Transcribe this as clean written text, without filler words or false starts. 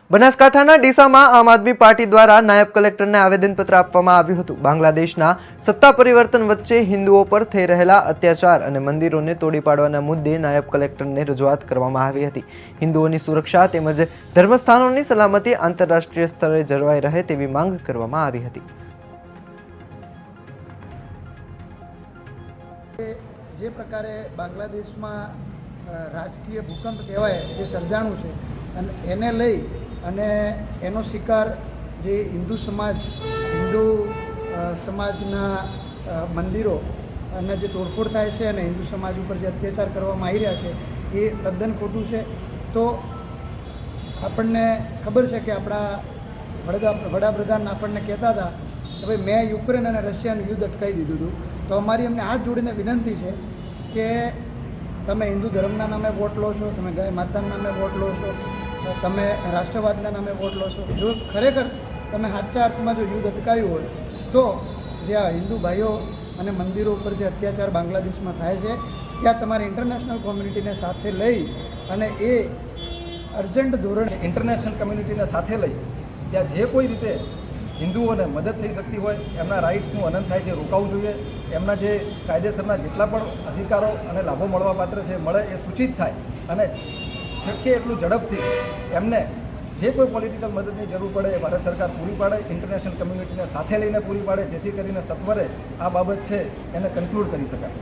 બનાસકાંઠાના ડીસામાં આમ આદમી પાર્ટી દ્વારા નાયબ કલેક્ટરને આવેદનપત્ર આપવામાં આવ્યું હતું। બાંગ્લાદેશના સત્તા પરિવર્તન વચ્ચે હિન્દુઓ પર થઈ રહેલા અત્યાચાર અને મંદિરોને તોડી પાડવાના મુદ્દે નાયબ કલેક્ટરને રજૂઆત કરવામાં આવી હતી। હિન્દુઓની સુરક્ષા તેમજ ધર્મસ્થાનોની સલામતી આંતરરાષ્ટ્રીય સ્તરે જળવાઈ રહે તેવી માંગ કરવામાં આવી હતી। જે પ્રકારે બાંગ્લાદેશમાં રાજકીય ભૂકંપ કહેવાય જે સર્જાણું છે અને એને લઈ અને એનો શિકાર જે હિન્દુ સમાજના મંદિરો અને જે તોડફોડ થાય છે અને હિન્દુ સમાજ ઉપર જે અત્યાચાર કરવામાં આવી રહ્યા છે એ તદ્દન ખોટું છે। તો આપણને ખબર છે કે આપણા વડાપ્રધાન આપણને કહેતા હતા કે ભાઈ મેં યુક્રેન અને રશિયાનું યુદ્ધ અટકાવી દીધું હતું। તો અમારી અમને હાથ જોડીને વિનંતી છે કે તમે હિન્દુ ધર્મના નામે વોટ લો છો, તમે ગાય માતાના નામે વોટ લો છો, તમે રાષ્ટ્રવાદના નામે વોટ લો છો। જો ખરેખર તમે સાચા અર્થમાં જો યુદ્ધ અટકાવ્યું હોય તો જે આ હિન્દુ ભાઈઓ અને મંદિરો ઉપર જે અત્યાચાર બાંગ્લાદેશમાં થાય છે ત્યાં તમારે ઇન્ટરનેશનલ કોમ્યુનિટીને સાથે લઈ અને એ અર્જન્ટ ધોરણે ઇન્ટરનેશનલ કમ્યુનિટીને સાથે લઈ ત્યાં જે કોઈ રીતે હિન્દુઓને મદદ થઈ શકતી હોય એમના રાઇટ્સનું હનન થાય છે રોકાવું જોઈએ। એમના જે કાયદેસરના જેટલા પણ અધિકારો અને લાભો મળવાપાત્ર છે મળે એ સૂચિત થાય અને શક્ય એટલું ઝડપથી એમને જે કોઈ પોલિટિકલ મદદની જરૂર પડે એ ભારત સરકાર પૂરી પાડે, ઇન્ટરનેશનલ કમ્યુનિટીને સાથે લઈને પૂરી પાડે, જેથી કરીને સત્વરે આ બાબત છે એને કન્ક્લુડ કરી શકાય।